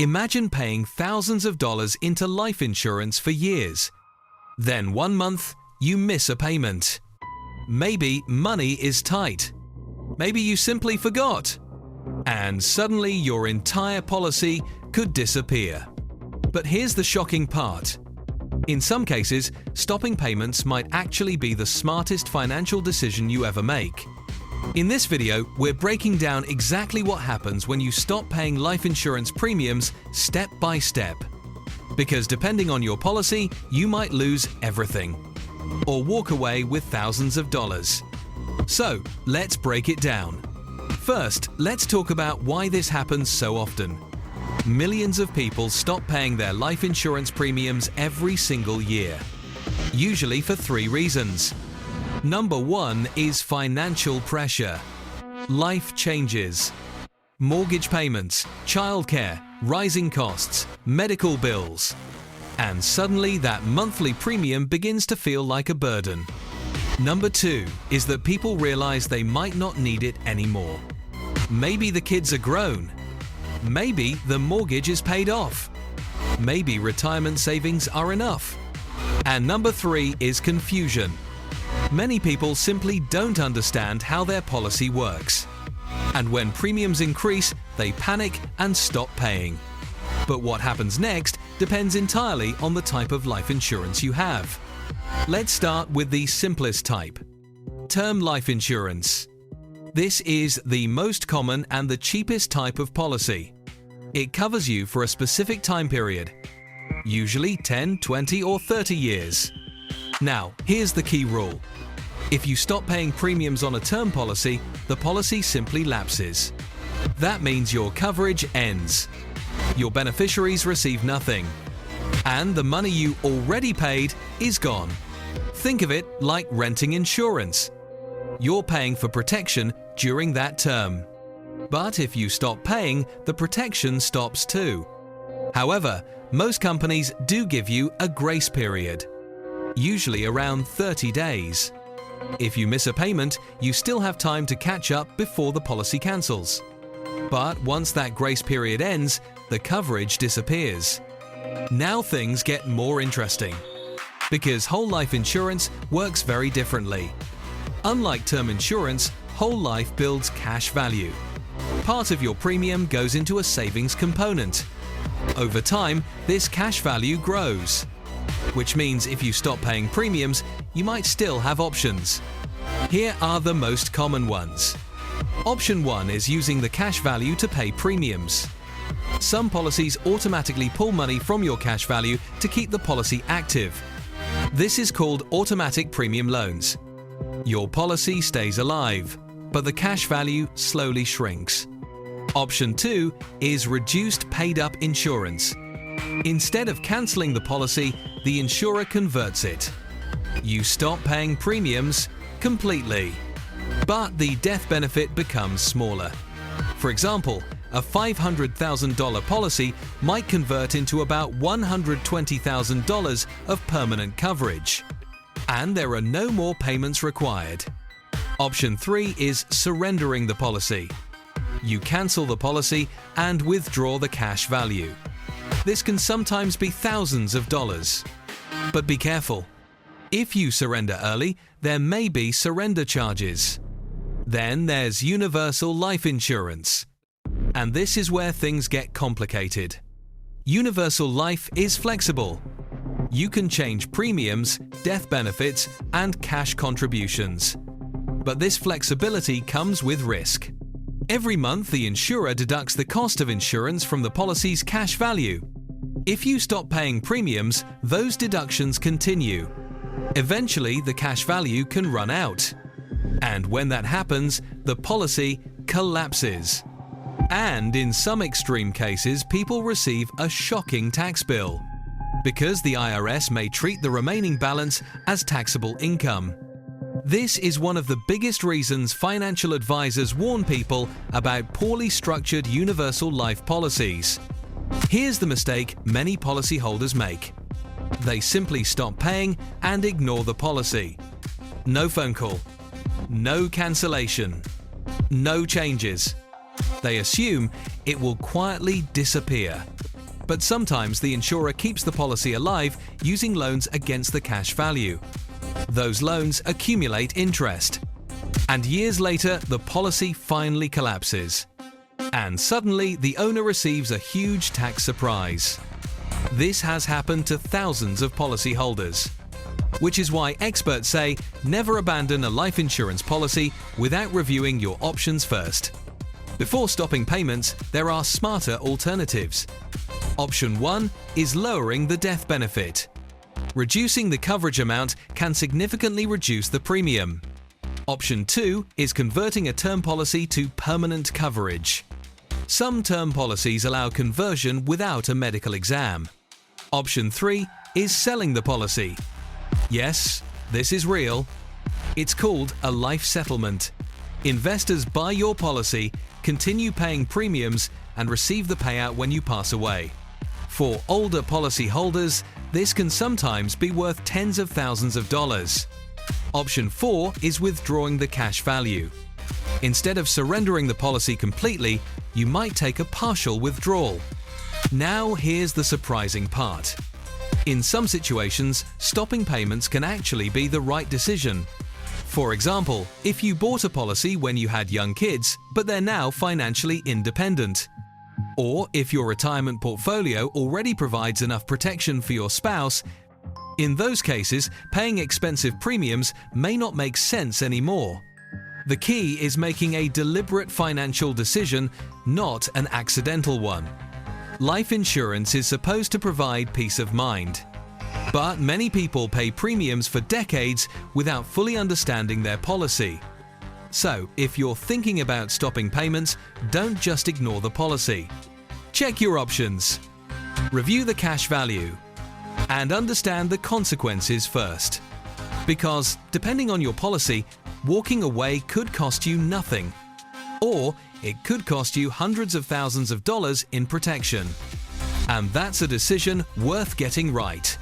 Imagine paying thousands of dollars into life insurance for years. Then one month, you miss a payment. Maybe money is tight. Maybe you simply forgot. And suddenly your entire policy could disappear. But here's the shocking part. In some cases, stopping payments might actually be the smartest financial decision you ever make. In this video, we're breaking down exactly what happens when you stop paying life insurance premiums step by step. Because depending on your policy, you might lose everything, or walk away with thousands of dollars. So, let's break it down. First, let's talk about why this happens so often. Millions of people stop paying their life insurance premiums every single year, usually for 3 reasons. Number 1 is financial pressure. Life changes. Mortgage payments, childcare, rising costs, medical bills. And suddenly that monthly premium begins to feel like a burden. Number 2 is that people realize they might not need it anymore. Maybe the kids are grown. Maybe the mortgage is paid off. Maybe retirement savings are enough. And number 3 is confusion. Many people simply don't understand how their policy works. And when premiums increase, they panic and stop paying. But what happens next depends entirely on the type of life insurance you have. Let's start with the simplest type: term life insurance. This is the most common and the cheapest type of policy. It covers you for a specific time period, usually 10, 20, or 30 years. Now, here's the key rule. If you stop paying premiums on a term policy, the policy simply lapses. That means your coverage ends. Your beneficiaries receive nothing. And the money you already paid is gone. Think of it like renting insurance. You're paying for protection during that term. But if you stop paying, the protection stops too. However, most companies do give you a grace period, usually around 30 days. If you miss a payment, you still have time to catch up before the policy cancels. But once that grace period ends, the coverage disappears. Now things get more interesting, because whole life insurance works very differently. Unlike term insurance, whole life builds cash value. Part of your premium goes into a savings component. Over time, this cash value grows, which means if you stop paying premiums, you might still have options. Here are the most common ones. Option 1 is using the cash value to pay premiums. Some policies automatically pull money from your cash value to keep the policy active. This is called automatic premium loans. Your policy stays alive, but the cash value slowly shrinks. Option 2 is reduced paid-up insurance. Instead of cancelling the policy, the insurer converts it. You stop paying premiums completely, but the death benefit becomes smaller. For example, a $500,000 policy might convert into about $120,000 of permanent coverage, and there are no more payments required. Option 3 is surrendering the policy. You cancel the policy and withdraw the cash value. This can sometimes be thousands of dollars. But be careful. If you surrender early, there may be surrender charges. Then there's universal life insurance. And this is where things get complicated. Universal life is flexible. You can change premiums, death benefits, and cash contributions. But this flexibility comes with risk. Every month, the insurer deducts the cost of insurance from the policy's cash value. If you stop paying premiums, those deductions continue. Eventually, the cash value can run out. And when that happens, the policy collapses. And in some extreme cases, people receive a shocking tax bill, because the IRS may treat the remaining balance as taxable income. This is one of the biggest reasons financial advisors warn people about poorly structured universal life policies. Here's the mistake many policyholders make. They simply stop paying and ignore the policy. No phone call, no cancellation, no changes. They assume it will quietly disappear. But sometimes the insurer keeps the policy alive using loans against the cash value. Those loans accumulate interest. And years later, the policy finally collapses. And suddenly, the owner receives a huge tax surprise. This has happened to thousands of policyholders. Which is why experts say never abandon a life insurance policy without reviewing your options first. Before stopping payments, there are smarter alternatives. Option 1 is lowering the death benefit. Reducing the coverage amount can significantly reduce the premium. Option 2 is converting a term policy to permanent coverage. Some term policies allow conversion without a medical exam. Option 3 is selling the policy. Yes, this is real. It's called a life settlement. Investors buy your policy, continue paying premiums, and receive the payout when you pass away. For older policy holders, this can sometimes be worth tens of thousands of dollars. Option 4 is withdrawing the cash value. Instead of surrendering the policy completely, you might take a partial withdrawal. Now here's the surprising part. In some situations, stopping payments can actually be the right decision. For example, if you bought a policy when you had young kids, but they're now financially independent. Or if your retirement portfolio already provides enough protection for your spouse, in those cases, paying expensive premiums may not make sense anymore. The key is making a deliberate financial decision, not an accidental one. Life insurance is supposed to provide peace of mind. But many people pay premiums for decades without fully understanding their policy. So, if you're thinking about stopping payments, don't just ignore the policy. Check your options. Review the cash value. And understand the consequences first. Because, depending on your policy, walking away could cost you nothing. Or it could cost you hundreds of thousands of dollars in protection. And that's a decision worth getting right.